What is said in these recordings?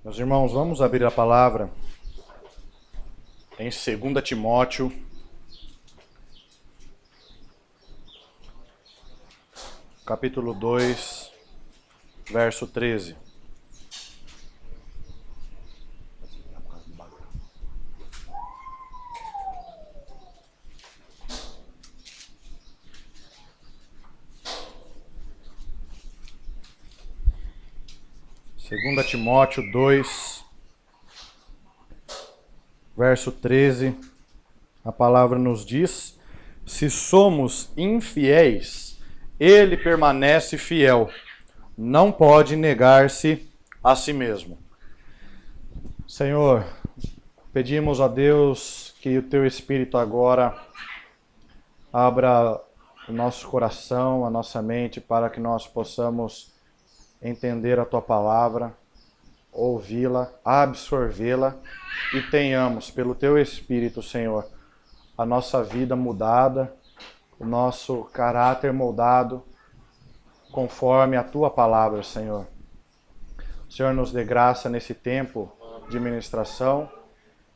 Meus irmãos, vamos abrir a palavra em 2 Timóteo, capítulo 2, verso 13. Segunda Timóteo 2, verso 13, a palavra nos diz: se somos infiéis, ele permanece fiel, não pode negar-se a si mesmo. Senhor, pedimos a Deus que o Teu Espírito agora abra o nosso coração, a nossa mente, para que nós possamos entender a Tua palavra, ouvi-la, absorvê-la e tenhamos, pelo Teu Espírito, Senhor, a nossa vida mudada, o nosso caráter moldado conforme a Tua palavra, Senhor. O Senhor nos dê graça nesse tempo de ministração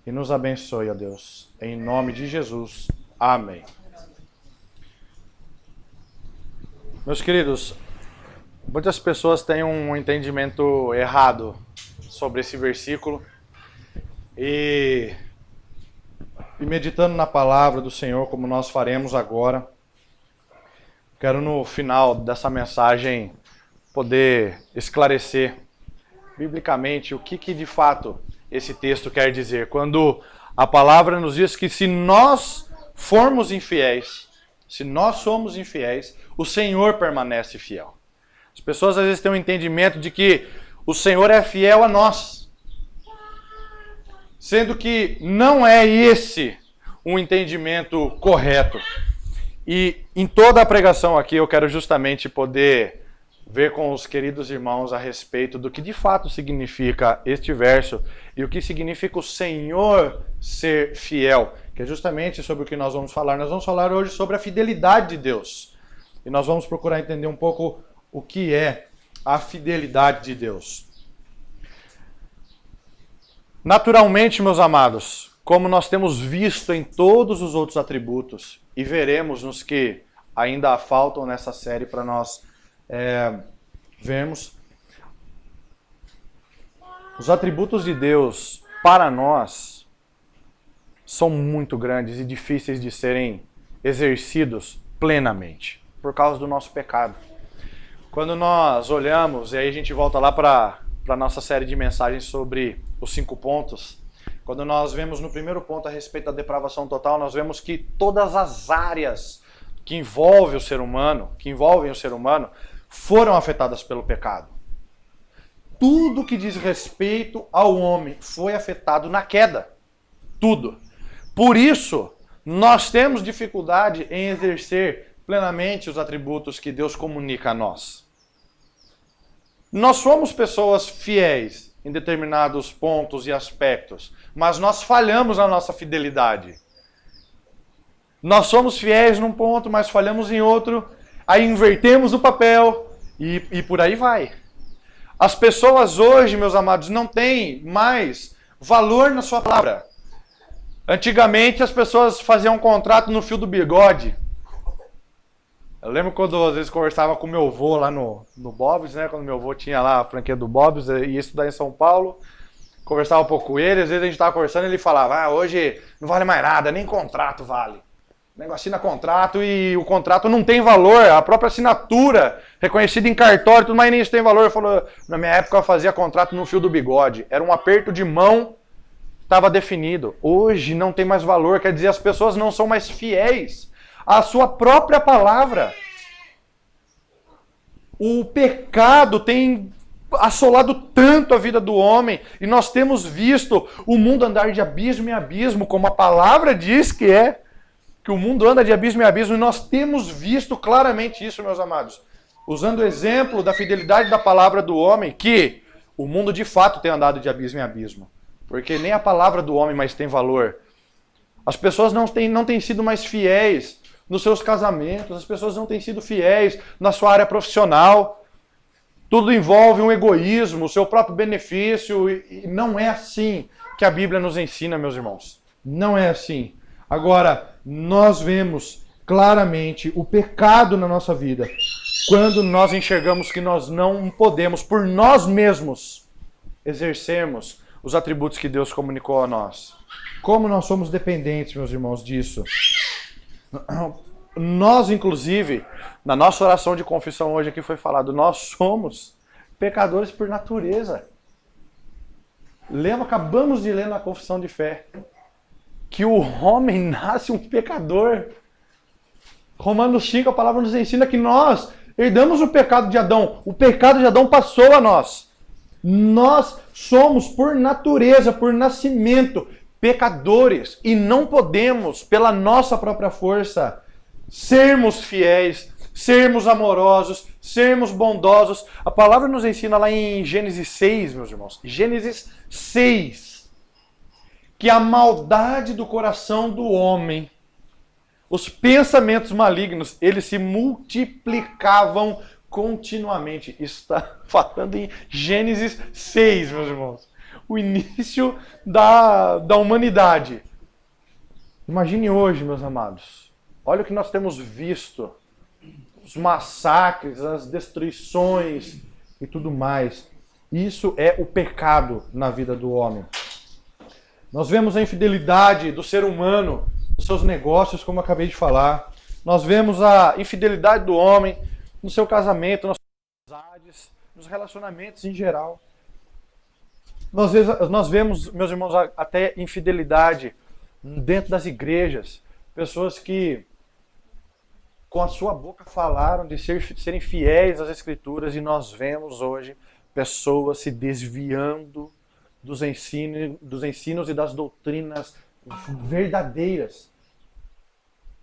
e nos abençoe, ó Deus. Em nome de Jesus. Amém. Meus queridos, muitas pessoas têm um entendimento errado sobre esse versículo e meditando na palavra do Senhor, como nós faremos agora, quero no final dessa mensagem poder esclarecer biblicamente o que de fato esse texto quer dizer. Quando a palavra nos diz que se nós formos infiéis, se nós somos infiéis, o Senhor permanece fiel. As pessoas às vezes têm um entendimento de que o Senhor é fiel a nós, sendo que não é esse um entendimento correto. E em toda a pregação aqui eu quero justamente poder ver com os queridos irmãos a respeito do que de fato significa este verso e o que significa o Senhor ser fiel, que é justamente sobre o que nós vamos falar. Nós vamos falar hoje sobre a fidelidade de Deus. E nós vamos procurar entender um pouco o que é a fidelidade de Deus. Naturalmente, meus amados, como nós temos visto em todos os outros atributos, e veremos nos que ainda faltam nessa série para nós vermos, os atributos de Deus para nós são muito grandes e difíceis de serem exercidos plenamente, por causa do nosso pecado. Quando nós olhamos, e aí a gente volta lá para a nossa série de mensagens sobre os 5 pontos, quando nós vemos no primeiro ponto a respeito da depravação total, nós vemos que todas as áreas que envolvem o ser humano, foram afetadas pelo pecado. Tudo que diz respeito ao homem foi afetado na queda. Tudo. Por isso, nós temos dificuldade em exercer plenamente os atributos que Deus comunica a nós. Nós somos pessoas fiéis em determinados pontos e aspectos, mas nós falhamos na nossa fidelidade. Nós somos fiéis num ponto, mas falhamos em outro, aí invertemos o papel e por aí vai. As pessoas hoje, meus amados, não têm mais valor na sua palavra. Antigamente as pessoas faziam um contrato no fio do bigode. Eu lembro quando às vezes conversava com meu avô lá no Bob's, né? Quando meu avô tinha lá a franquia do Bob's e ia estudar em São Paulo. Conversava um pouco com ele, às vezes a gente estava conversando e ele falava: hoje não vale mais nada, nem contrato vale. O negócio assina contrato e o contrato não tem valor, a própria assinatura, reconhecida em cartório, tudo mais nem isso tem valor. Ele falou: na minha época eu fazia contrato no fio do bigode, era um aperto de mão, estava definido. Hoje não tem mais valor, quer dizer, as pessoas não são mais fiéis à sua própria palavra. O pecado tem assolado tanto a vida do homem, e nós temos visto o mundo andar de abismo em abismo, como a palavra diz que é, que o mundo anda de abismo em abismo, e nós temos visto claramente isso, meus amados, usando o exemplo da fidelidade da palavra do homem, que o mundo de fato tem andado de abismo em abismo, porque nem a palavra do homem mais tem valor. As pessoas não têm sido mais fiéis nos seus casamentos, as pessoas não têm sido fiéis na sua área profissional. tudo envolve um egoísmo, o seu próprio benefício, e não é assim que a Bíblia nos ensina, meus irmãos. Não é assim. Agora, nós vemos claramente o pecado na nossa vida quando nós enxergamos que nós não podemos, por nós mesmos, exercermos os atributos que Deus comunicou a nós. Como nós somos dependentes, meus irmãos, disso. Nós, inclusive, na nossa oração de confissão hoje aqui foi falado, nós somos pecadores por natureza. Acabamos de ler na confissão de fé que o homem nasce um pecador. Romanos 5, a palavra nos ensina que nós herdamos o pecado de Adão. O pecado de Adão passou a nós. Nós somos, por natureza, por nascimento, pecadores. E não podemos, pela nossa própria força, sermos fiéis, sermos amorosos, sermos bondosos. A palavra nos ensina lá em Gênesis 6, meus irmãos. Gênesis 6. Que a maldade do coração do homem, os pensamentos malignos, eles se multiplicavam continuamente. Isso está falando em Gênesis 6, meus irmãos. O início da humanidade. Imagine hoje, meus amados. Olha o que nós temos visto. Os massacres, as destruições e tudo mais. Isso é o pecado na vida do homem. Nós vemos a infidelidade do ser humano nos seus negócios, como eu acabei de falar. Nós vemos a infidelidade do homem no seu casamento, nas suas amizades, nos relacionamentos em geral. Nós vemos, meus irmãos, até infidelidade dentro das igrejas. Pessoas que com a sua boca falaram de serem fiéis às Escrituras, e nós vemos hoje pessoas se desviando dos ensinos e das doutrinas verdadeiras.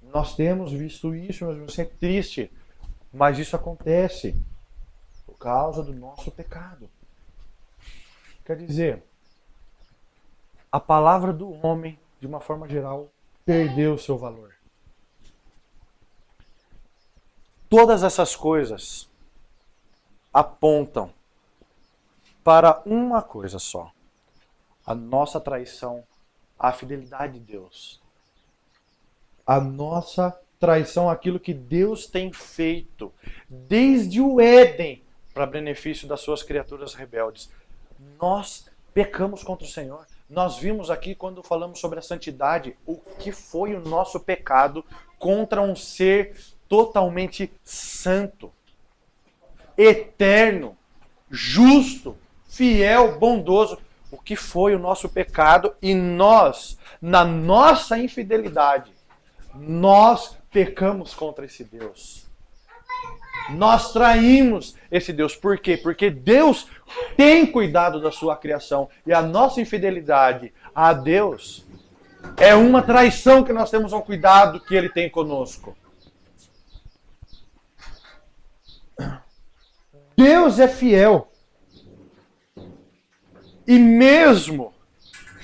Nós temos visto isso, mas isso é triste. Mas isso acontece por causa do nosso pecado. Quer dizer, a palavra do homem, de uma forma geral, perdeu o seu valor. Todas essas coisas apontam para uma coisa só: a nossa traição à fidelidade de Deus. A nossa traição àquilo que Deus tem feito desde o Éden para benefício das suas criaturas rebeldes. Nós pecamos contra o Senhor. Nós vimos aqui, quando falamos sobre a santidade, o que foi o nosso pecado contra um ser totalmente santo, eterno, justo, fiel, bondoso. O que foi o nosso pecado, e nós, na nossa infidelidade, nós pecamos contra esse Deus. Nós traímos esse Deus. Por quê? Porque Deus tem cuidado da sua criação, e a nossa infidelidade a Deus é uma traição que nós temos ao cuidado que Ele tem conosco. Deus é fiel. E mesmo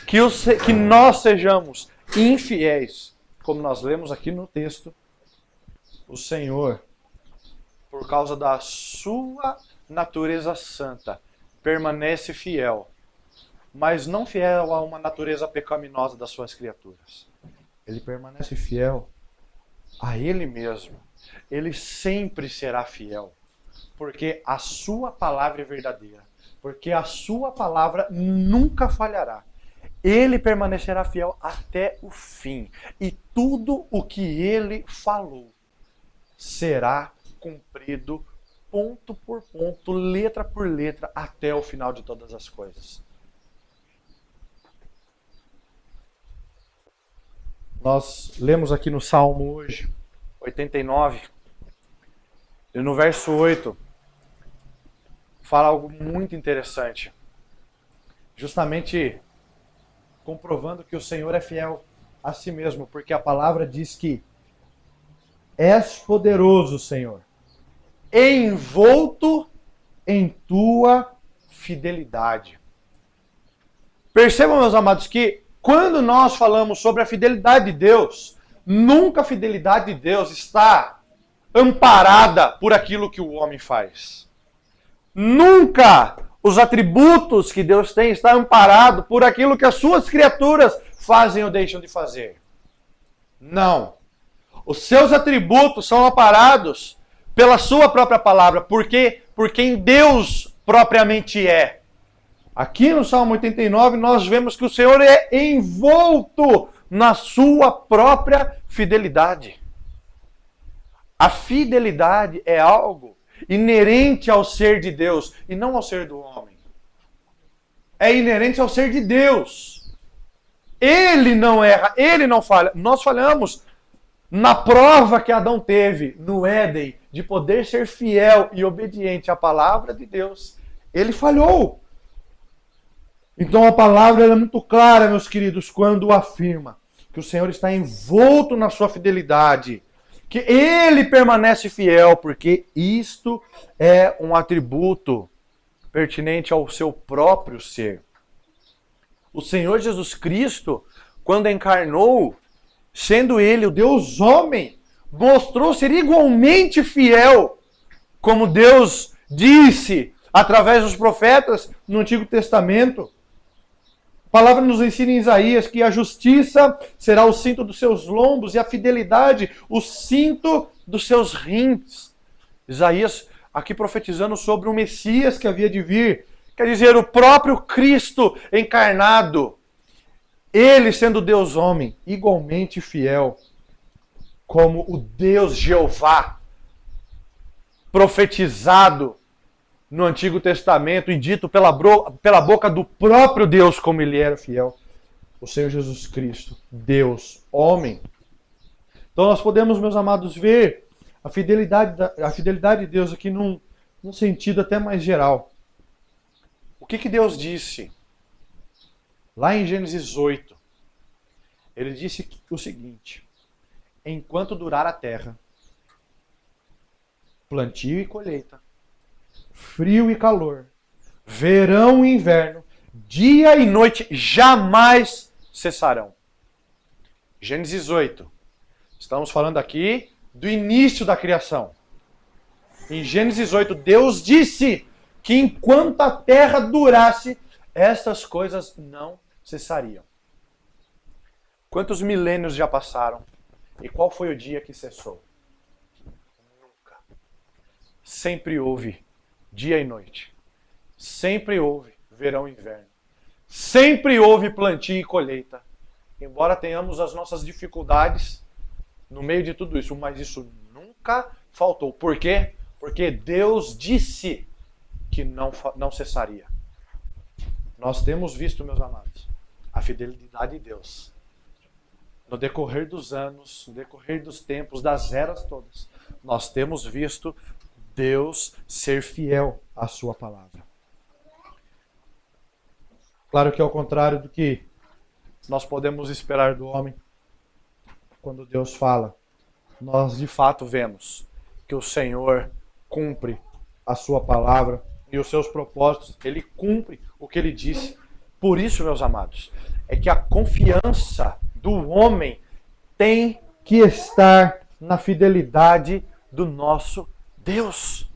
que nós sejamos infiéis, como nós lemos aqui no texto, o Senhor, por causa da sua natureza santa, permanece fiel, mas não fiel a uma natureza pecaminosa das suas criaturas. Ele permanece fiel a Ele mesmo. Ele sempre será fiel, porque a sua palavra é verdadeira. Porque a sua palavra nunca falhará. Ele permanecerá fiel até o fim. E tudo o que ele falou será cumprido ponto por ponto, letra por letra, até o final de todas as coisas. Nós lemos aqui no Salmo hoje, 89, e no verso 8, fala algo muito interessante. Justamente comprovando que o Senhor é fiel a si mesmo, porque a palavra diz que és poderoso, Senhor, envolto em tua fidelidade. Percebam, meus amados, que quando nós falamos sobre a fidelidade de Deus, nunca a fidelidade de Deus está amparada por aquilo que o homem faz. Nunca os atributos que Deus tem estão amparados por aquilo que as suas criaturas fazem ou deixam de fazer. Não. Os seus atributos são amparados pela sua própria palavra. Por quê? Por quem Deus propriamente é. Aqui no Salmo 89 nós vemos que o Senhor é envolto na sua própria fidelidade. A fidelidade é algo inerente ao ser de Deus e não ao ser do homem. É inerente ao ser de Deus. Ele não erra, ele não falha. Nós falhamos na prova que Adão teve no Éden de poder ser fiel e obediente à palavra de Deus. Ele falhou. Então a palavra é muito clara, meus queridos, quando afirma que o Senhor está envolto na sua fidelidade, que Ele permanece fiel, porque isto é um atributo pertinente ao seu próprio ser. O Senhor Jesus Cristo, quando encarnou, sendo Ele o Deus homem, mostrou ser igualmente fiel, como Deus disse através dos profetas no Antigo Testamento. A palavra nos ensina em Isaías que a justiça será o cinto dos seus lombos e a fidelidade o cinto dos seus rins. Isaías aqui profetizando sobre o Messias que havia de vir. Quer dizer, o próprio Cristo encarnado. Ele sendo Deus homem, igualmente fiel, como o Deus Jeová, profetizado no Antigo Testamento e dito pela boca do próprio Deus como ele era fiel. O Senhor Jesus Cristo, Deus, homem. Então nós podemos, meus amados, ver a fidelidade de Deus aqui num sentido até mais geral. O que Deus disse? Lá em Gênesis 8, ele disse o seguinte: enquanto durar a terra, plantio e colheita, frio e calor, verão e inverno, dia e noite jamais cessarão. Gênesis 8. Estamos falando aqui do início da criação. Em Gênesis 8, Deus disse que enquanto a terra durasse, estas coisas não cessariam. Quantos milênios já passaram? E qual foi o dia que cessou? Nunca. Sempre houve dia e noite. Sempre houve verão e inverno. Sempre houve plantio e colheita. Embora tenhamos as nossas dificuldades no meio de tudo isso, mas isso nunca faltou. Por quê? Porque Deus disse que não cessaria. Nós temos visto, meus amados, a fidelidade de Deus. No decorrer dos anos, no decorrer dos tempos, das eras todas, nós temos visto Deus ser fiel à sua palavra. Claro que ao contrário do que nós podemos esperar do homem, quando Deus fala, nós de fato vemos que o Senhor cumpre a sua palavra e os seus propósitos, ele cumpre o que ele disse. Por isso, meus amados, é que a confiança do homem tem que estar na fidelidade do nosso Deus.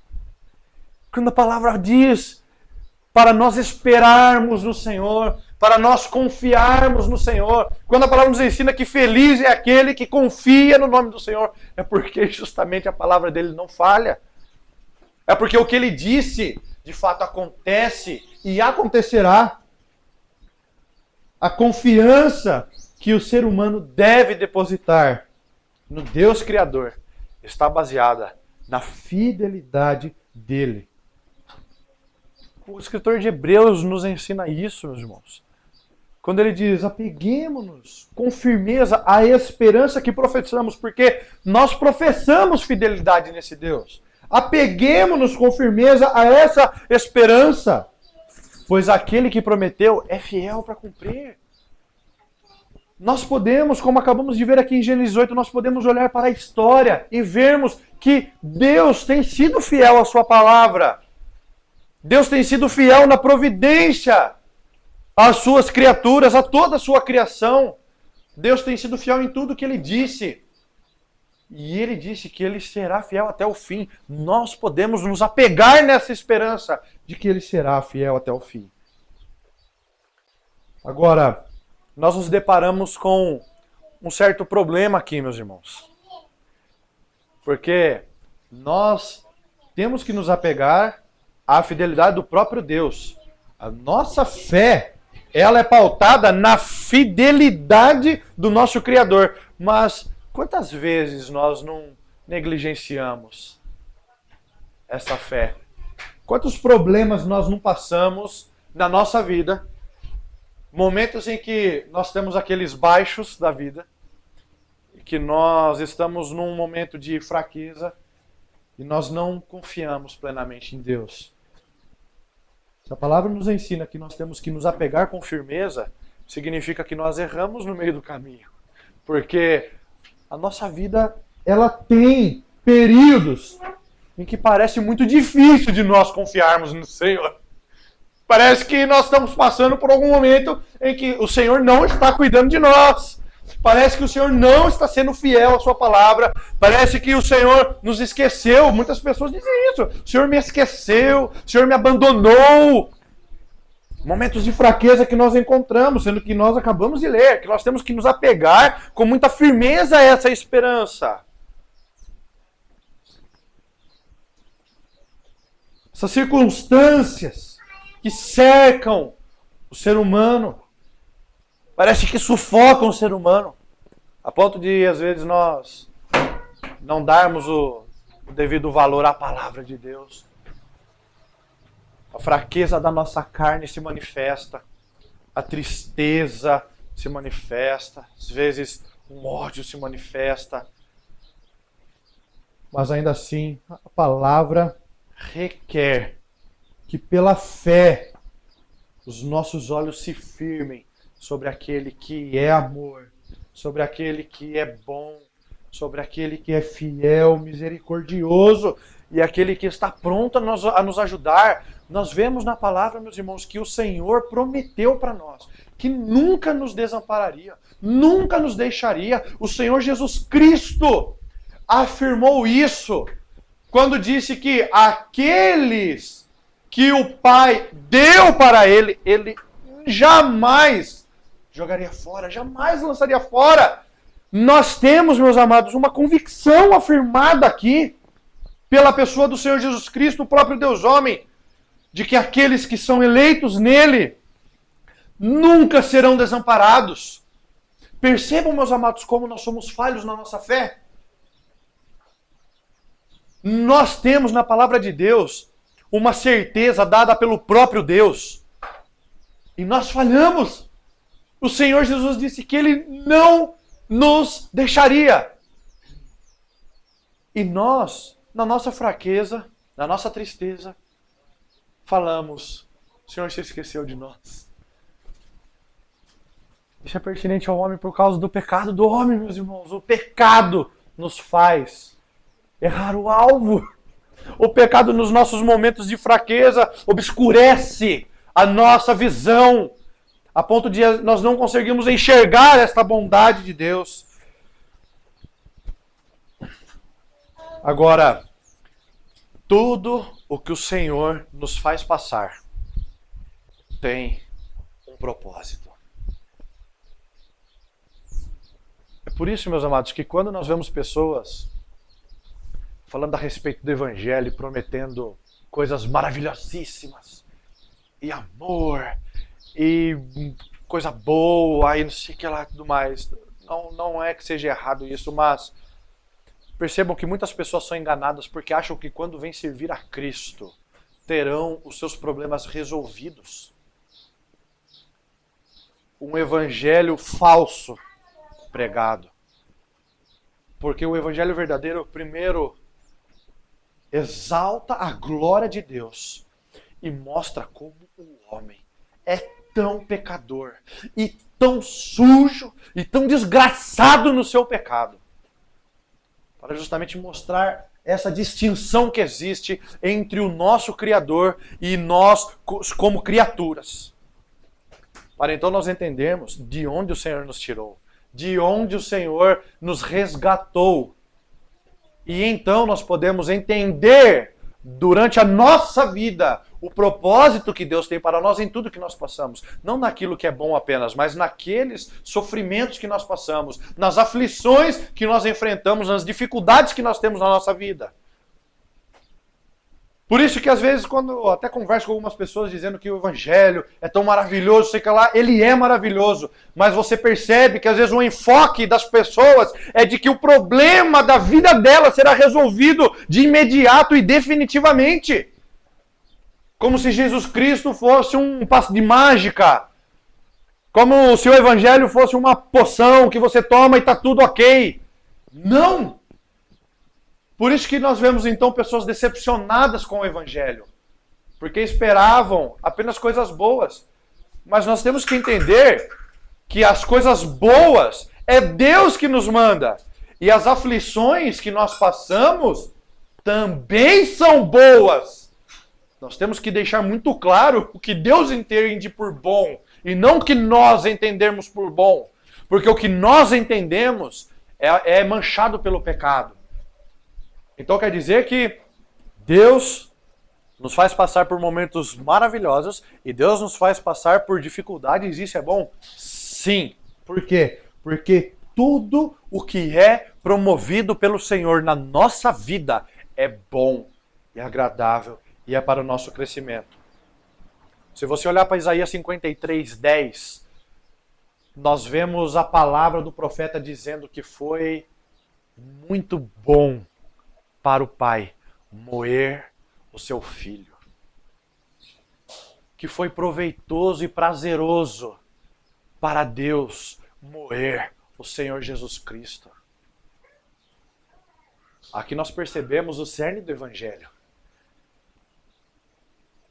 Quando a palavra diz para nós esperarmos no Senhor, para nós confiarmos no Senhor, quando a palavra nos ensina que feliz é aquele que confia no nome do Senhor, é porque justamente a palavra dele não falha. É porque o que ele disse, de fato acontece e acontecerá. A confiança que o ser humano deve depositar no Deus Criador está baseada na fidelidade dele. O escritor de Hebreus nos ensina isso, meus irmãos. Quando ele diz, apeguemo-nos com firmeza à esperança que professamos, porque nós professamos fidelidade nesse Deus. Apeguemo-nos com firmeza a essa esperança, pois aquele que prometeu é fiel para cumprir. Nós podemos, como acabamos de ver aqui em Gênesis 8, nós podemos olhar para a história e vermos que Deus tem sido fiel à sua palavra. Deus tem sido fiel na providência às suas criaturas, a toda a sua criação. Deus tem sido fiel em tudo que ele disse. E ele disse que ele será fiel até o fim. Nós podemos nos apegar nessa esperança de que ele será fiel até o fim. Agora, nós nos deparamos com um certo problema aqui, meus irmãos. Porque nós temos que nos apegar à fidelidade do próprio Deus. A nossa fé, ela é pautada na fidelidade do nosso Criador. Mas quantas vezes nós não negligenciamos essa fé? Quantos problemas nós não passamos na nossa vida? Momentos em que nós temos aqueles baixos da vida, que nós estamos num momento de fraqueza e nós não confiamos plenamente em Deus. Se a palavra nos ensina que nós temos que nos apegar com firmeza, significa que nós erramos no meio do caminho. Porque a nossa vida, ela tem períodos em que parece muito difícil de nós confiarmos no Senhor. Parece que nós estamos passando por algum momento em que o Senhor não está cuidando de nós. Parece que o Senhor não está sendo fiel à sua palavra. Parece que o Senhor nos esqueceu. Muitas pessoas dizem isso. O Senhor me esqueceu. O Senhor me abandonou. Momentos de fraqueza que nós encontramos, sendo que nós acabamos de ler, que nós temos que nos apegar com muita firmeza a essa esperança. Essas circunstâncias que cercam o ser humano, parece que sufocam o ser humano, a ponto de, às vezes, nós não darmos o devido valor à palavra de Deus. A fraqueza da nossa carne se manifesta, a tristeza se manifesta, às vezes um ódio se manifesta, mas ainda assim a palavra requer que pela fé os nossos olhos se firmem sobre aquele que é amor, sobre aquele que é bom, sobre aquele que é fiel, misericordioso e aquele que está pronto a nos ajudar. Nós vemos na palavra, meus irmãos, que o Senhor prometeu para nós que nunca nos desampararia, nunca nos deixaria. O Senhor Jesus Cristo afirmou isso quando disse que aqueles que o Pai deu para ele, ele jamais jogaria fora, jamais lançaria fora. Nós temos, meus amados, uma convicção afirmada aqui, pela pessoa do Senhor Jesus Cristo, o próprio Deus homem, de que aqueles que são eleitos nele nunca serão desamparados. Percebam, meus amados, como nós somos falhos na nossa fé. Nós temos na palavra de Deus uma certeza dada pelo próprio Deus. E nós falhamos. O Senhor Jesus disse que Ele não nos deixaria. E nós, na nossa fraqueza, na nossa tristeza, falamos, o Senhor se esqueceu de nós. Isso é pertinente ao homem por causa do pecado do homem, meus irmãos. O pecado nos faz errar o alvo. O pecado nos nossos momentos de fraqueza obscurece a nossa visão, a ponto de nós não conseguirmos enxergar esta bondade de Deus. Agora, tudo o que o Senhor nos faz passar tem um propósito. É por isso, meus amados, que quando nós vemos pessoas falando a respeito do Evangelho, prometendo coisas maravilhosíssimas, e amor, e coisa boa, e não sei o que lá, tudo mais. Não é que seja errado isso, mas percebam que muitas pessoas são enganadas porque acham que quando vêm servir a Cristo, terão os seus problemas resolvidos. Um evangelho falso pregado. Porque o evangelho verdadeiro, primeiro, exalta a glória de Deus e mostra como o homem é tão pecador e tão sujo e tão desgraçado no seu pecado, para justamente mostrar essa distinção que existe entre o nosso Criador e nós como criaturas. Para então nós entendermos de onde o Senhor nos tirou, de onde o Senhor nos resgatou. E então nós podemos entender durante a nossa vida o propósito que Deus tem para nós em tudo que nós passamos. Não naquilo que é bom apenas, mas naqueles sofrimentos que nós passamos, nas aflições que nós enfrentamos, nas dificuldades que nós temos na nossa vida. Por isso que às vezes, quando eu até converso com algumas pessoas dizendo que o Evangelho é tão maravilhoso, sei que lá, ele é maravilhoso, mas você percebe que às vezes o enfoque das pessoas é de que o problema da vida dela será resolvido de imediato e definitivamente. Como se Jesus Cristo fosse um passe de mágica. Como se o Evangelho fosse uma poção que você toma e está tudo ok. Não! Por isso que nós vemos então pessoas decepcionadas com o Evangelho. Porque esperavam apenas coisas boas. Mas nós temos que entender que as coisas boas é Deus que nos manda. E as aflições que nós passamos também são boas. Nós temos que deixar muito claro o que Deus entende por bom e não o que nós entendemos por bom. Porque o que nós entendemos é manchado pelo pecado. Então quer dizer que Deus nos faz passar por momentos maravilhosos e Deus nos faz passar por dificuldades. Isso é bom? Sim. Por quê? Porque tudo o que é promovido pelo Senhor na nossa vida é bom, é agradável e é para o nosso crescimento. Se você olhar para Isaías 53:10, nós vemos a palavra do profeta dizendo que foi muito bom para o pai moer o seu filho. Que foi proveitoso e prazeroso para Deus moer o Senhor Jesus Cristo. Aqui nós percebemos o cerne do Evangelho.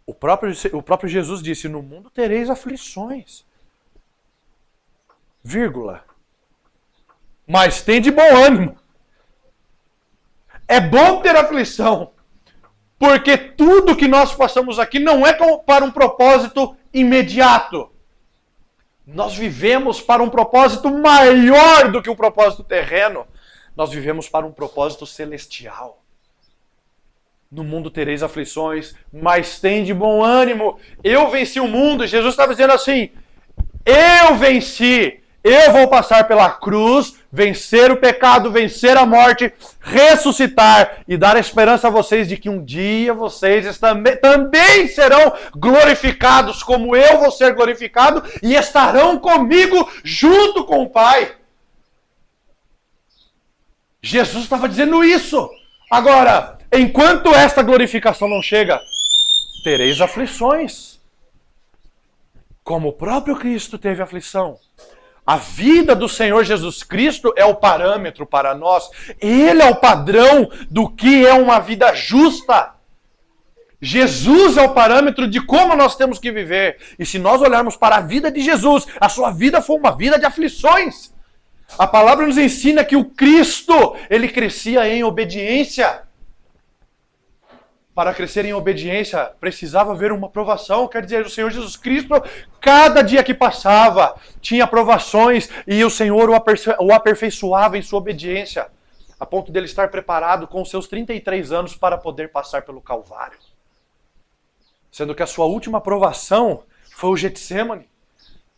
O próprio Jesus disse, no mundo tereis aflições. Vírgula. Mas tem de bom ânimo. É bom ter aflição, porque tudo que nós passamos aqui não é para um propósito imediato. Nós vivemos para um propósito maior do que o propósito terreno. Nós vivemos para um propósito celestial. No mundo tereis aflições, mas tem de bom ânimo. Eu venci o mundo. Jesus estava dizendo assim, eu venci. Eu vou passar pela cruz, vencer o pecado, vencer a morte, ressuscitar e dar a esperança a vocês de que um dia vocês também serão glorificados, como eu vou ser glorificado, e estarão comigo junto com o Pai. Jesus estava dizendo isso. Agora, enquanto esta glorificação não chega, tereis aflições. Como o próprio Cristo teve aflição. A vida do Senhor Jesus Cristo é o parâmetro para nós. Ele é o padrão do que é uma vida justa. Jesus é o parâmetro de como nós temos que viver. E se nós olharmos para a vida de Jesus, a sua vida foi uma vida de aflições. A palavra nos ensina que o Cristo, ele crescia em obediência. Para crescer em obediência, precisava haver uma provação. Quer dizer, o Senhor Jesus Cristo, cada dia que passava, tinha provações e o Senhor o aperfeiçoava em sua obediência, a ponto dele estar preparado com seus 33 anos para poder passar pelo Calvário. Sendo que a sua última provação foi o Getsemane.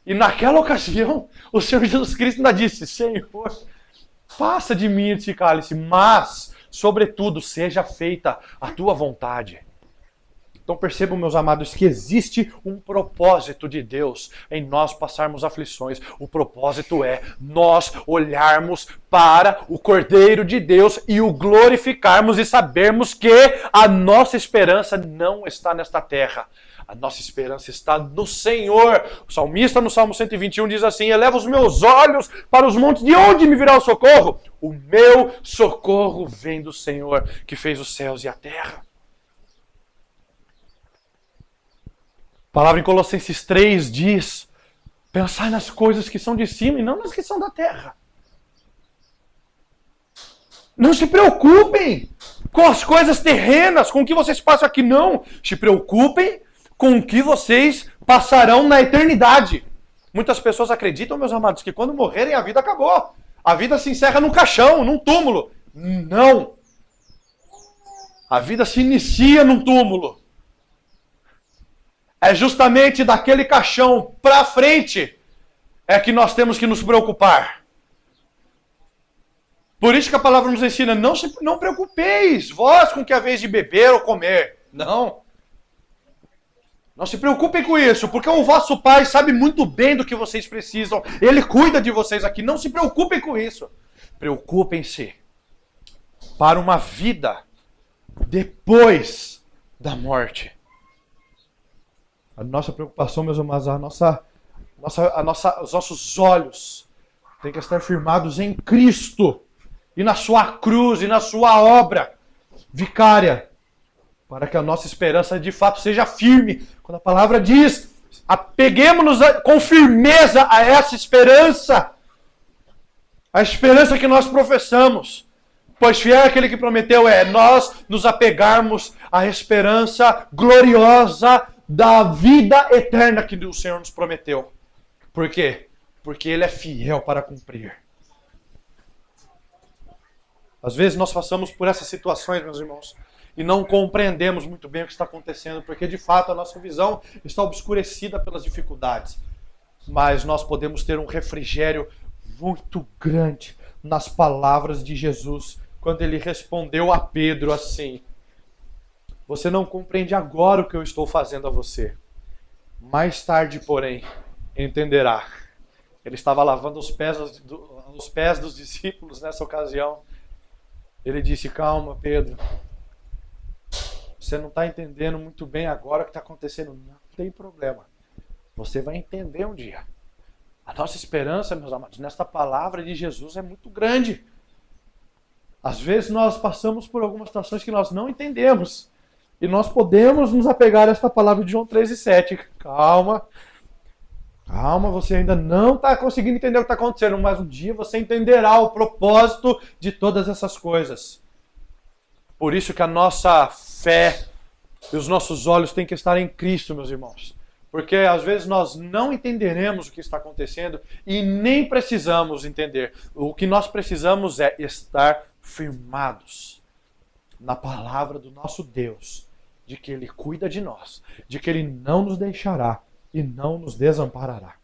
E naquela ocasião, o Senhor Jesus Cristo ainda disse, Senhor, passa de mim esse cálice, mas, sobretudo, seja feita a tua vontade. Então percebam, meus amados, que existe um propósito de Deus em nós passarmos aflições. O propósito é nós olharmos para o Cordeiro de Deus e o glorificarmos e sabermos que a nossa esperança não está nesta terra. A nossa esperança está no Senhor. O salmista no Salmo 121 diz assim, eleva os meus olhos para os montes, de onde me virá o socorro? O meu socorro vem do Senhor, que fez os céus e a terra. A palavra em Colossenses 3 diz, pensai nas coisas que são de cima e não nas que são da terra. Não se preocupem com as coisas terrenas, com o que vocês passam aqui, não. Se preocupem com o que vocês passarão na eternidade. Muitas pessoas acreditam, meus amados, que quando morrerem a vida acabou. A vida se encerra num caixão, num túmulo. Não. A vida se inicia num túmulo. É justamente daquele caixão para frente é que nós temos que nos preocupar. Por isso que a palavra nos ensina, não preocupeis vós com que é vez de beber ou comer. Não. Não se preocupem com isso, porque o vosso Pai sabe muito bem do que vocês precisam. Ele cuida de vocês aqui. Não se preocupem com isso. Preocupem-se para uma vida depois da morte. A nossa preocupação, meus amados, os nossos olhos têm que estar firmados em Cristo e na sua cruz e na sua obra vicária, para que a nossa esperança de fato seja firme. Quando a palavra diz, apeguemos-nos com firmeza a essa esperança, a esperança que nós professamos. Pois fiel é aquele que prometeu, nós nos apegarmos à esperança gloriosa da vida eterna que o Senhor nos prometeu. Por quê? Porque Ele é fiel para cumprir. Às vezes nós passamos por essas situações, meus irmãos, e não compreendemos muito bem o que está acontecendo, porque de fato a nossa visão está obscurecida pelas dificuldades. Mas nós podemos ter um refrigério muito grande nas palavras de Jesus, quando ele respondeu a Pedro assim: você não compreende agora o que eu estou fazendo a você. Mais tarde, porém, entenderá. Ele estava lavando os pés dos discípulos nessa ocasião. Ele disse: calma, Pedro. Você não está entendendo muito bem agora o que está acontecendo. Não tem problema. Você vai entender um dia. A nossa esperança, meus amados, nesta palavra de Jesus é muito grande. Às vezes nós passamos por algumas situações que nós não entendemos. E nós podemos nos apegar a esta palavra de João 13:7. Calma. Calma, você ainda não está conseguindo entender o que está acontecendo, mas um dia você entenderá o propósito de todas essas coisas. Por isso que a nossa fé e os nossos olhos têm que estar em Cristo, meus irmãos. Porque às vezes nós não entenderemos o que está acontecendo e nem precisamos entender. O que nós precisamos é estar firmados na palavra do nosso Deus, de que Ele cuida de nós, de que Ele não nos deixará e não nos desamparará.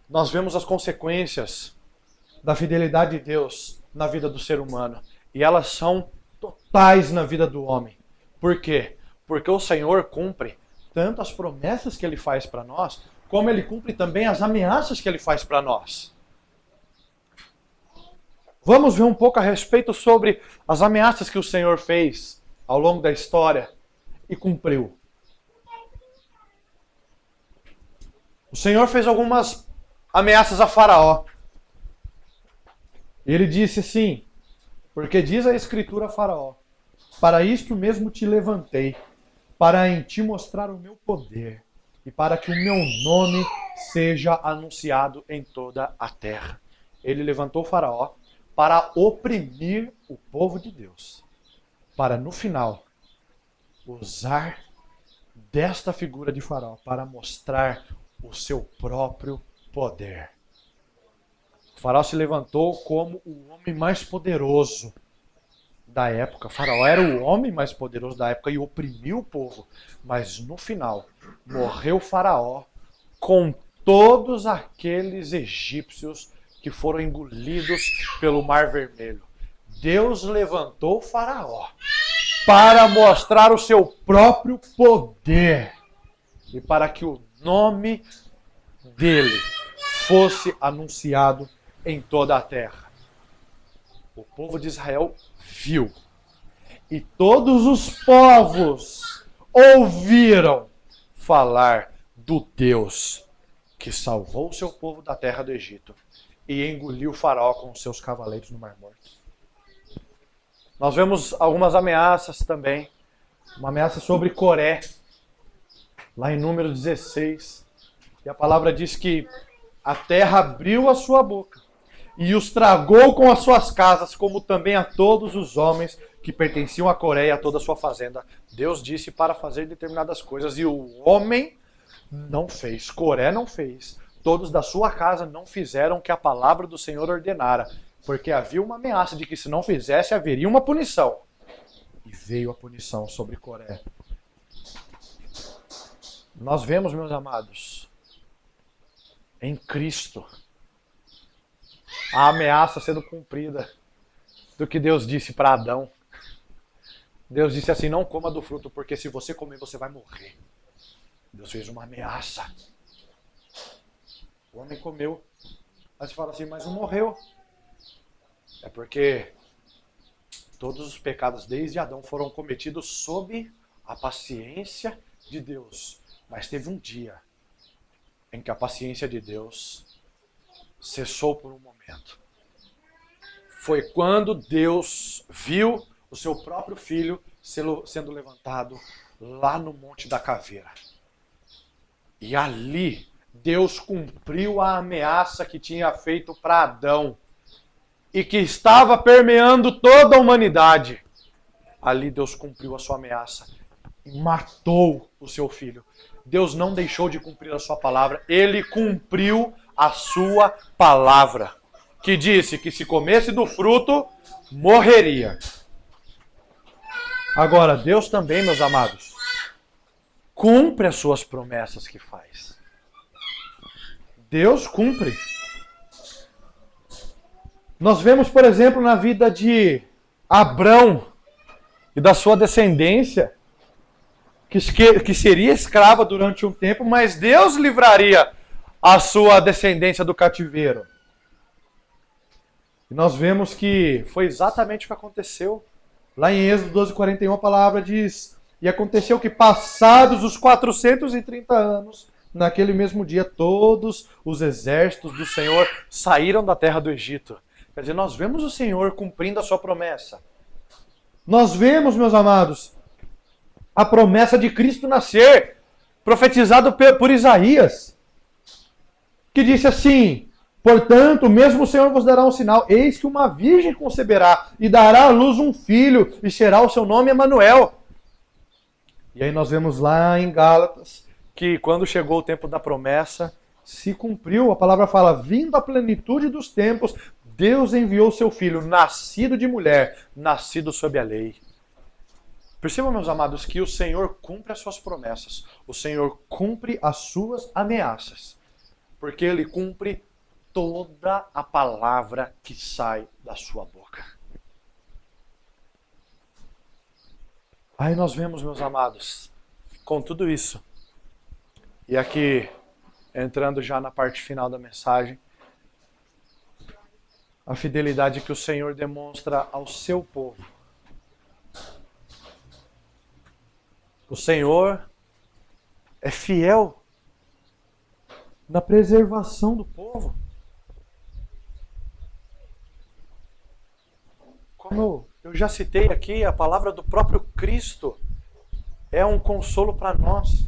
Nós vemos as consequências da fidelidade de Deus na vida do ser humano. E elas são totais na vida do homem. Por quê? Porque o Senhor cumpre tanto as promessas que Ele faz para nós, como Ele cumpre também as ameaças que Ele faz para nós. Vamos ver um pouco a respeito sobre as ameaças que o Senhor fez ao longo da história e cumpriu. O Senhor fez algumas ameaças a Faraó. Ele disse assim: porque diz a Escritura a Faraó: para isto mesmo te levantei, para em ti mostrar o meu poder, e para que o meu nome seja anunciado em toda a terra. Ele levantou Faraó para oprimir o povo de Deus, para no final usar desta figura de Faraó para mostrar o seu próprio poder. O Faraó se levantou como o homem mais poderoso da época. O Faraó era o homem mais poderoso da época e oprimiu o povo. Mas no final, morreu o Faraó com todos aqueles egípcios que foram engolidos pelo Mar Vermelho. Deus levantou o Faraó para mostrar o seu próprio poder e para que o nome dele fosse anunciado em toda a terra. O povo de Israel viu. E todos os povos ouviram falar do Deus que salvou o seu povo da terra do Egito e engoliu o Faraó com os seus cavaleiros no Mar Morto. Nós vemos algumas ameaças também. Uma ameaça sobre Coré, lá em Números 16. E a palavra diz que a terra abriu a sua boca e os tragou com as suas casas, como também a todos os homens que pertenciam a Coré e a toda a sua fazenda. Deus disse para fazer determinadas coisas e o homem não fez. Coré não fez. Todos da sua casa não fizeram o que a palavra do Senhor ordenara, porque havia uma ameaça de que se não fizesse haveria uma punição. e veio a punição sobre Coré. Nós vemos, meus amados, em Cristo, a ameaça sendo cumprida do que Deus disse para Adão. Deus disse assim: não coma do fruto, porque se você comer, você vai morrer. Deus fez uma ameaça. O homem comeu. Aí você fala assim: mas não morreu. É porque todos os pecados desde Adão foram cometidos sob a paciência de Deus. Mas teve um dia em que a paciência de Deus cessou por um momento. Foi quando Deus viu o seu próprio filho sendo levantado lá no Monte da Caveira. E ali Deus cumpriu a ameaça que tinha feito para Adão e que estava permeando toda a humanidade. Ali Deus cumpriu a sua ameaça e matou o seu filho. Deus não deixou de cumprir a sua palavra, ele cumpriu a sua palavra, que disse que se comesse do fruto, morreria. Agora, Deus também, meus amados, cumpre as suas promessas que faz. Deus cumpre. Nós vemos, por exemplo, na vida de Abrão e da sua descendência, que seria escrava durante um tempo, mas Deus livraria a sua descendência do cativeiro. E nós vemos que foi exatamente o que aconteceu. Lá em Êxodo 12:41 a palavra diz: e aconteceu que passados os 430 anos, naquele mesmo dia, todos os exércitos do Senhor saíram da terra do Egito. Quer dizer, nós vemos o Senhor cumprindo a sua promessa. Nós vemos, meus amados, a promessa de Cristo nascer, profetizado por Isaías, que disse assim: portanto, mesmo o Senhor vos dará um sinal, eis que uma virgem conceberá e dará à luz um filho, e será o seu nome Emanuel. E aí nós vemos lá em Gálatas, que quando chegou o tempo da promessa, se cumpriu, a palavra fala, vindo a plenitude dos tempos, Deus enviou seu filho, nascido de mulher, nascido sob a lei. Percebam, meus amados, que o Senhor cumpre as suas promessas. O Senhor cumpre as suas ameaças. Porque Ele cumpre toda a palavra que sai da sua boca. Aí nós vemos, meus amados, com tudo isso. E aqui, entrando já na parte final da mensagem, a fidelidade que o Senhor demonstra ao seu povo. O Senhor é fiel na preservação do povo. Como eu já citei aqui, a palavra do próprio Cristo é um consolo para nós.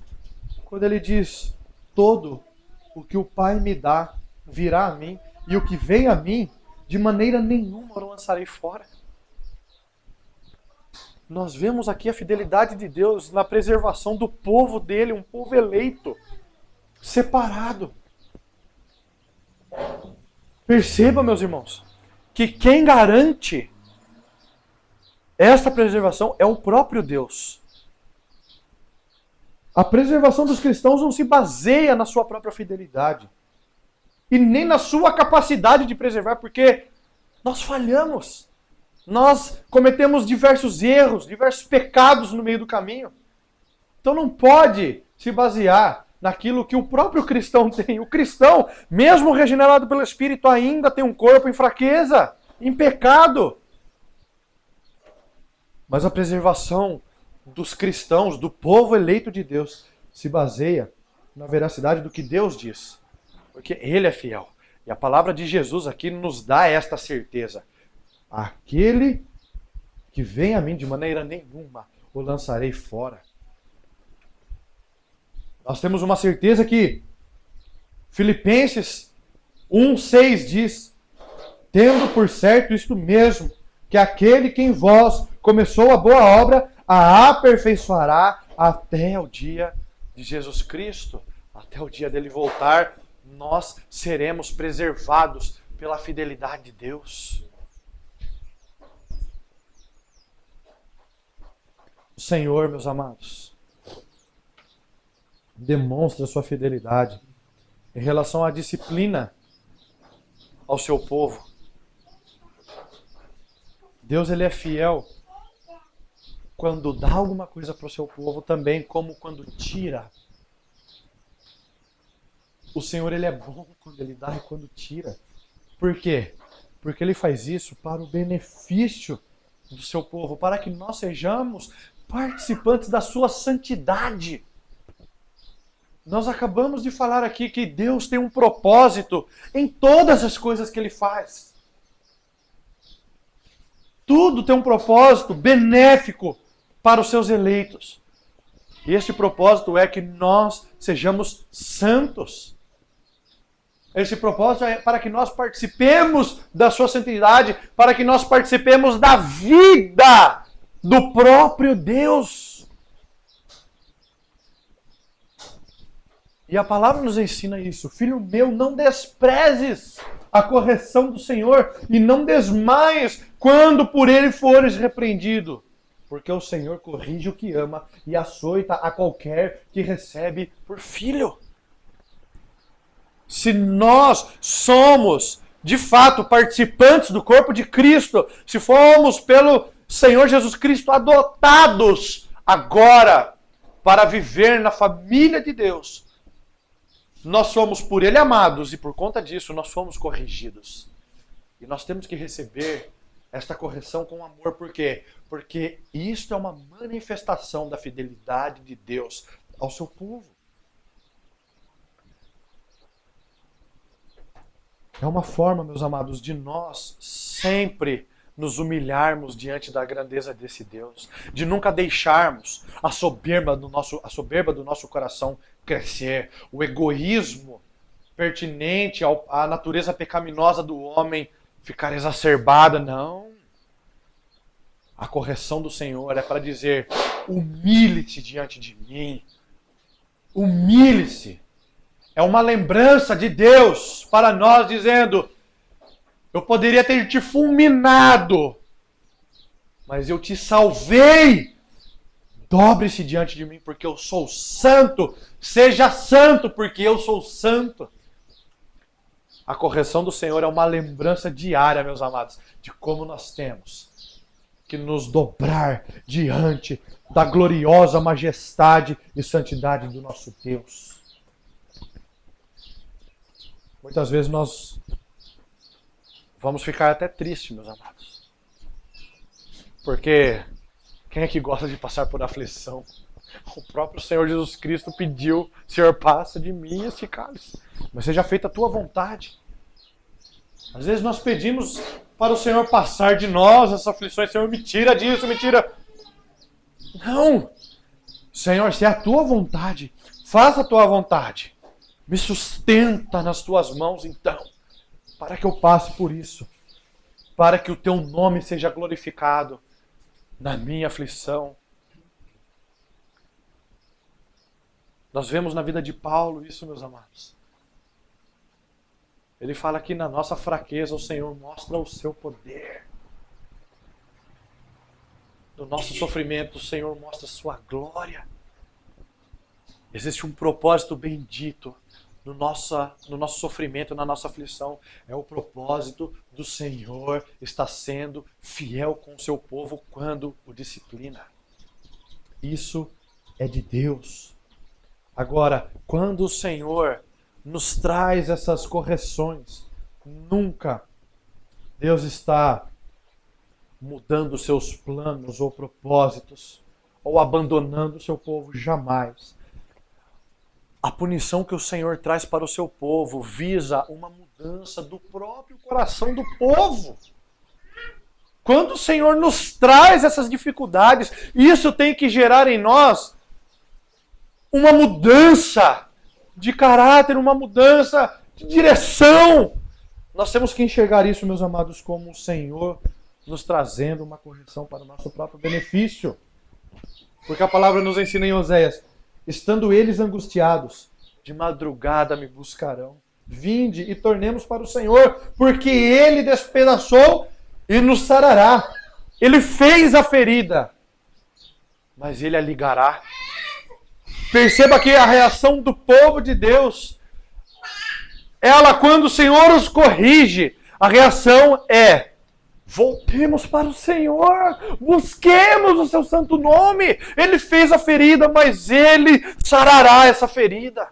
Quando ele diz, todo o que o Pai me dá virá a mim, e o que vem a mim, de maneira nenhuma eu lançarei fora. Nós vemos aqui a fidelidade de Deus na preservação do povo dele, um povo eleito, separado. Perceba, meus irmãos, que quem garante esta preservação é o próprio Deus. A preservação dos cristãos não se baseia na sua própria fidelidade e nem na sua capacidade de preservar, porque nós falhamos. Nós cometemos diversos erros, diversos pecados no meio do caminho. Então não pode se basear naquilo que o próprio cristão tem. O cristão, mesmo regenerado pelo Espírito, ainda tem um corpo em fraqueza, em pecado. Mas a preservação dos cristãos, do povo eleito de Deus, se baseia na veracidade do que Deus diz. Porque Ele é fiel. E a palavra de Jesus aqui nos dá esta certeza. Aquele que vem a mim de maneira nenhuma o lançarei fora. Nós temos uma certeza que Filipenses 1:6 diz, tendo por certo isto mesmo, que aquele que em vós começou a boa obra, a aperfeiçoará até o dia de Jesus Cristo, até o dia dele voltar, nós seremos preservados pela fidelidade de Deus. O Senhor, meus amados, demonstra sua fidelidade em relação à disciplina ao seu povo. Deus, ele é fiel quando dá alguma coisa para o seu povo, também como quando tira. O Senhor, ele é bom quando ele dá e quando tira. Por quê? Porque ele faz isso para o benefício do seu povo, para que nós sejamos participantes da sua santidade. Nós acabamos de falar aqui que Deus tem um propósito em todas as coisas que ele faz. Tudo tem um propósito benéfico para os seus eleitos. E esse propósito é que nós sejamos santos. Esse propósito é para que nós participemos da sua santidade, para que nós participemos da vida do próprio Deus. E a palavra nos ensina isso. Filho meu, não desprezes a correção do Senhor e não desmaies quando por ele fores repreendido. Porque o Senhor corrige o que ama e açoita a qualquer que recebe por filho. Se nós somos, de fato, participantes do corpo de Cristo, se fomos pelo Senhor Jesus Cristo adotados agora para viver na família de Deus, nós somos por Ele amados e por conta disso nós somos corrigidos. E nós temos que receber esta correção com amor. Por quê? Porque isto é uma manifestação da fidelidade de Deus ao seu povo. É uma forma, meus amados, de nós sempre nos humilharmos diante da grandeza desse Deus, de nunca deixarmos a soberba do nosso coração crescer, o egoísmo pertinente à natureza pecaminosa do homem ficar exacerbada. Não. A correção do Senhor é para dizer: humilhe-se diante de mim. Humilhe-se. É uma lembrança de Deus para nós dizendo: eu poderia ter te fulminado, mas eu te salvei. Dobre-se diante de mim, porque eu sou santo. Seja santo, porque eu sou santo. A correção do Senhor é uma lembrança diária, meus amados, de como nós temos que nos dobrar diante da gloriosa majestade e santidade do nosso Deus. Muitas vezes nós vamos ficar até tristes, meus amados. Porque quem é que gosta de passar por aflição? O próprio Senhor Jesus Cristo pediu: Senhor, passa de mim esse cálice, mas seja feita a tua vontade. Às vezes nós pedimos para o Senhor passar de nós essas aflições. Senhor, me tira disso, me tira. Não! Senhor, se é a tua vontade, faça a tua vontade. Me sustenta nas tuas mãos, então, para que eu passe por isso, para que o teu nome seja glorificado na minha aflição. Nós vemos na vida de Paulo isso, meus amados. Ele fala que na nossa fraqueza o Senhor mostra o seu poder. No nosso sofrimento o Senhor mostra a sua glória. Existe um propósito bendito no nosso sofrimento, na nossa aflição. É o propósito do Senhor estar sendo fiel com o seu povo quando o disciplina. Isso é de Deus. Agora, quando o Senhor nos traz essas correções, nunca Deus está mudando os seus planos ou propósitos, ou abandonando o seu povo, jamais. A punição que o Senhor traz para o seu povo visa uma mudança do próprio coração do povo. Quando o Senhor nos traz essas dificuldades, isso tem que gerar em nós uma mudança de caráter, uma mudança de direção. Nós temos que enxergar isso, meus amados, como o Senhor nos trazendo uma correção para o nosso próprio benefício. Porque a palavra nos ensina em Oséias: estando eles angustiados, de madrugada me buscarão. Vinde e tornemos para o Senhor, porque Ele despedaçou e nos sarará. Ele fez a ferida mas Ele a ligará. Perceba que a reação do povo de Deus, ela, quando o Senhor os corrige, a reação é: voltemos para o Senhor, busquemos o seu santo nome. Ele fez a ferida, mas Ele sarará essa ferida.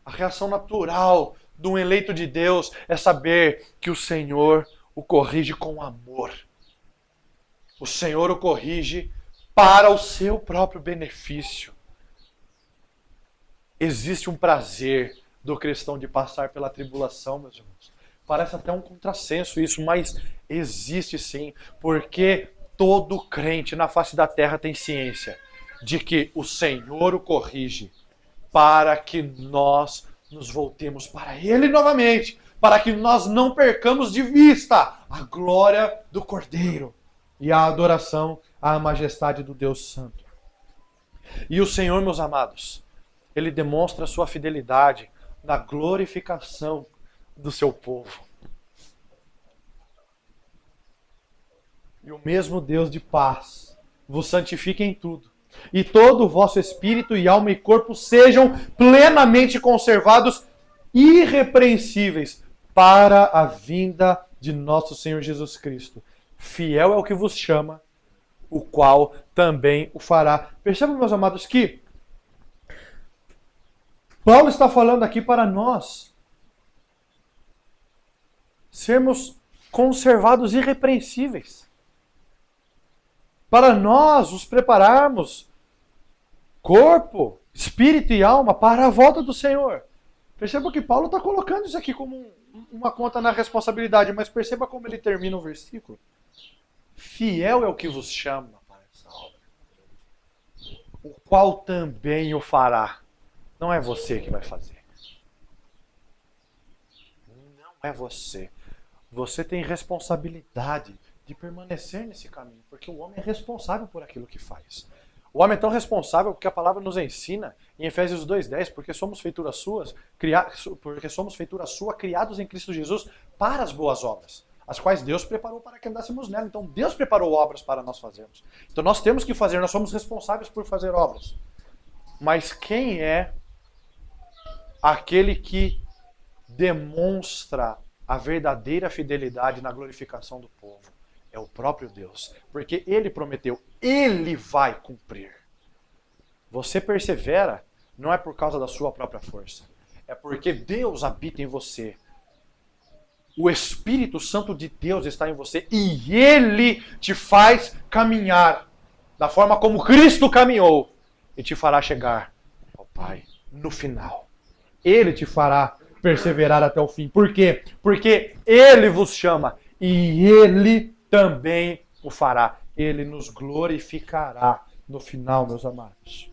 A reação natural de um eleito de Deus é saber que o Senhor o corrige com amor. O Senhor o corrige para o seu próprio benefício. Existe um prazer do cristão de passar pela tribulação, meus irmãos. Parece até um contrassenso isso, mas existe sim, porque todo crente na face da terra tem ciência de que o Senhor o corrige para que nós nos voltemos para Ele novamente, para que nós não percamos de vista a glória do Cordeiro e a adoração à majestade do Deus Santo. E o Senhor, meus amados, Ele demonstra a sua fidelidade na glorificação do seu povo. E o mesmo Deus de paz vos santifique em tudo, e todo o vosso espírito e alma e corpo sejam plenamente conservados, irrepreensíveis, para a vinda de nosso Senhor Jesus Cristo. Fiel é o que vos chama, o qual também o fará. Percebam, meus amados, que Paulo está falando aqui para nós sermos conservados irrepreensíveis. Para nós nos prepararmos, corpo, espírito e alma, para a volta do Senhor. Perceba que Paulo está colocando isso aqui como uma conta na responsabilidade, mas perceba como ele termina o versículo. Fiel é o que vos chama para essa obra, o qual também o fará. Não é você que vai fazer. Não é você. Você tem responsabilidade de permanecer nesse caminho, porque o homem é responsável por aquilo que faz. O homem é tão responsável porque a palavra nos ensina em Efésios 2:10, porque somos feitura sua, criados em Cristo Jesus para as boas obras, as quais Deus preparou para que andássemos nela. Então Deus preparou obras para nós fazermos. Então nós temos que fazer, nós somos responsáveis por fazer obras. Mas quem é aquele que demonstra a verdadeira fidelidade na glorificação do povo? É o próprio Deus, porque Ele prometeu, Ele vai cumprir. Você persevera, não é por causa da sua própria força, é porque Deus habita em você. O Espírito Santo de Deus está em você e Ele te faz caminhar da forma como Cristo caminhou e te fará chegar ao Pai no final. Ele te fará perseverar até o fim. Por quê? Porque Ele vos chama e Ele também o fará. Ele nos glorificará no final, meus amados.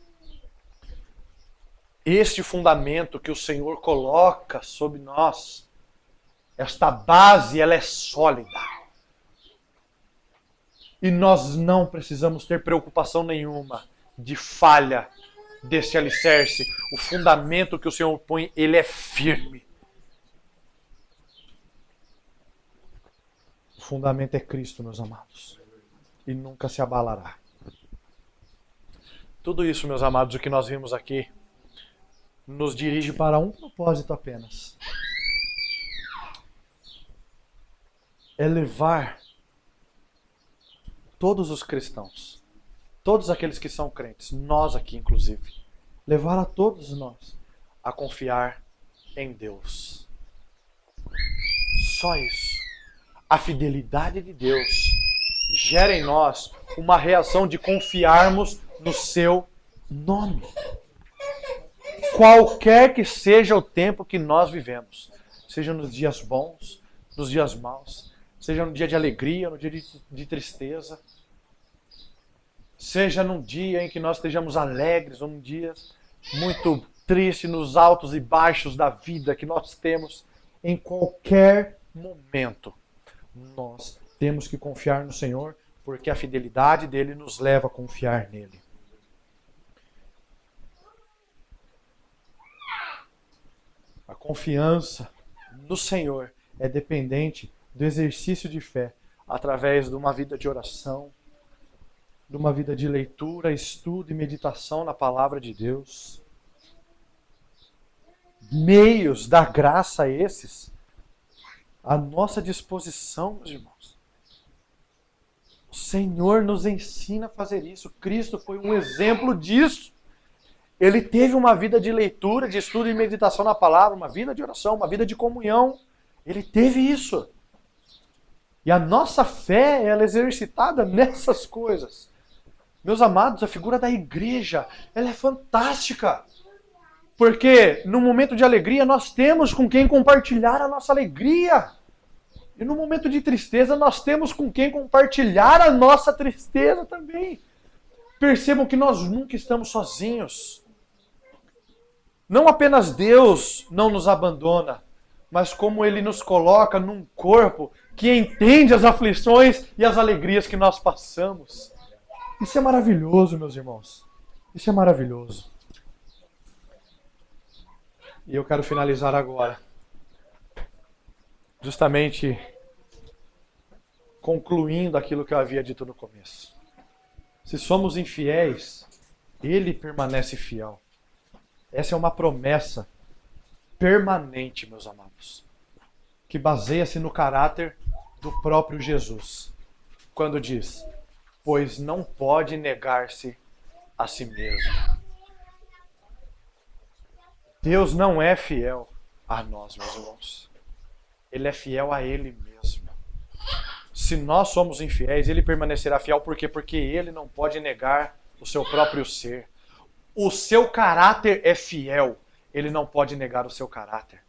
Este fundamento que o Senhor coloca sobre nós, esta base, ela é sólida. E nós não precisamos ter preocupação nenhuma de falha desse alicerce. O fundamento que o Senhor põe, ele é firme. O fundamento é Cristo, meus amados. E nunca se abalará. Tudo isso, meus amados, o que nós vimos aqui, nos dirige para um propósito apenas. É levar todos os cristãos, todos aqueles que são crentes, nós aqui inclusive, levar a todos nós a confiar em Deus. Só isso. A fidelidade de Deus gera em nós uma reação de confiarmos no seu nome. Qualquer que seja o tempo que nós vivemos, seja nos dias bons, nos dias maus, seja no dia de alegria, no dia de tristeza, seja num dia em que nós estejamos alegres ou num dia muito triste, nos altos e baixos da vida que nós temos, em qualquer momento, nós temos que confiar no Senhor, porque a fidelidade dele nos leva a confiar nele. A confiança no Senhor é dependente do exercício de fé, através de uma vida de oração, de uma vida de leitura, estudo e meditação na palavra de Deus. Meios da graça esses à nossa disposição, meus irmãos. O Senhor nos ensina a fazer isso. Cristo foi um exemplo disso. Ele teve uma vida de leitura, de estudo e meditação na palavra, uma vida de oração, uma vida de comunhão. Ele teve isso. E a nossa fé, ela é exercitada nessas coisas. Meus amados, a figura da igreja, ela é fantástica. Porque no momento de alegria nós temos com quem compartilhar a nossa alegria. E no momento de tristeza nós temos com quem compartilhar a nossa tristeza também. Percebam que nós nunca estamos sozinhos. Não apenas Deus não nos abandona, mas como Ele nos coloca num corpo que entende as aflições e as alegrias que nós passamos. Isso é maravilhoso, meus irmãos. Isso é maravilhoso. E eu quero finalizar agora, justamente concluindo aquilo que eu havia dito no começo. Se somos infiéis, Ele permanece fiel. Essa é uma promessa permanente, meus amados, que baseia-se no caráter do próprio Jesus, quando diz: pois não pode negar-se a si mesmo. Deus não é fiel a nós, meus irmãos. Ele é fiel a Ele mesmo. Se nós somos infiéis, Ele permanecerá fiel. Por quê? Porque Ele não pode negar o seu próprio ser. O seu caráter é fiel. Ele não pode negar o seu caráter.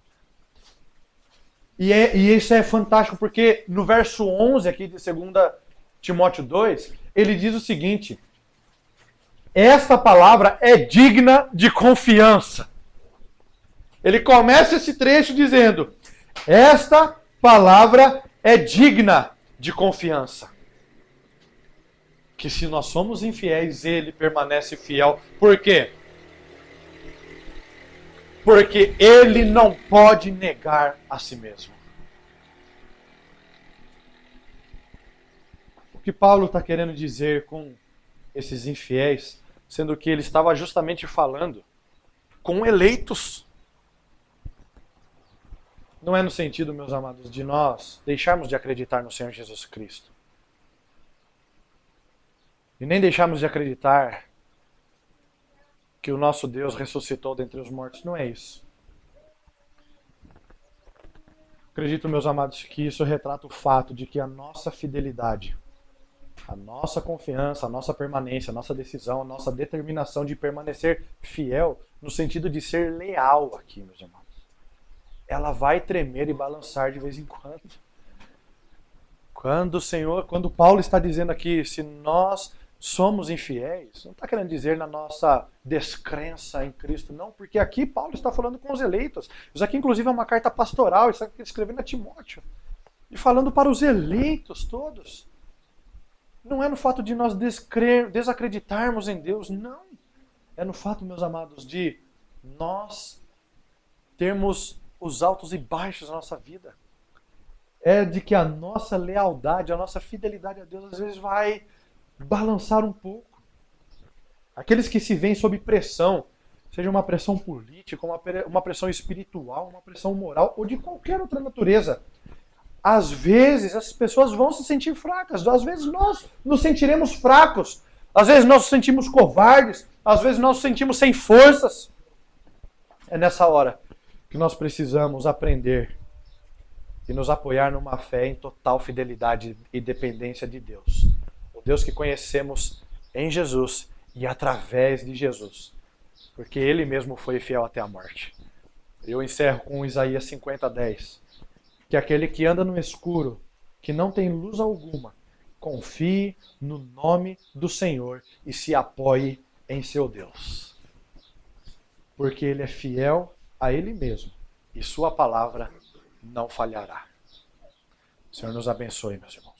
E isso é fantástico, porque no verso 11 aqui de 2 Timóteo 2, ele diz o seguinte: esta palavra é digna de confiança. Ele começa esse trecho dizendo: esta palavra é digna de confiança. Que se nós somos infiéis, Ele permanece fiel. Por quê? Porque Ele não pode negar a si mesmo. O que Paulo está querendo dizer com esses infiéis, sendo que ele estava justamente falando com eleitos. Não é no sentido, meus amados, de nós deixarmos de acreditar no Senhor Jesus Cristo. E nem deixarmos de acreditar que o nosso Deus ressuscitou dentre os mortos. Não é isso. Acredito, meus amados, que isso retrata o fato de que a nossa fidelidade, a nossa confiança, a nossa permanência, a nossa decisão, a nossa determinação de permanecer fiel, no sentido de ser leal aqui, meus irmãos, ela vai tremer e balançar de vez em quando. Quando Paulo está dizendo aqui, se nós somos infiéis, não está querendo dizer na nossa descrença em Cristo, não, porque aqui Paulo está falando com os eleitos. Isso aqui, inclusive, é uma carta pastoral, está escrevendo a Timóteo, e falando para os eleitos todos. Não é no fato de nós desacreditarmos em Deus, não. É no fato, meus amados, de nós termos os altos e baixos na nossa vida. É de que a nossa lealdade, a nossa fidelidade a Deus, às vezes vai balançar um pouco. Aqueles que se veem sob pressão, seja uma pressão política, uma pressão espiritual, uma pressão moral, ou de qualquer outra natureza, às vezes as pessoas vão se sentir fracas, às vezes nós nos sentiremos fracos, às vezes nós nos sentimos covardes, às vezes nós nos sentimos sem forças. É nessa hora que nós precisamos aprender e nos apoiar numa fé em total fidelidade e dependência de Deus. O Deus que conhecemos em Jesus e através de Jesus. Porque Ele mesmo foi fiel até a morte. Eu encerro com Isaías 50:10. Que aquele que anda no escuro, que não tem luz alguma, confie no nome do Senhor e se apoie em seu Deus. Porque Ele é fiel a Ele mesmo e sua palavra não falhará. O Senhor nos abençoe, meus irmãos.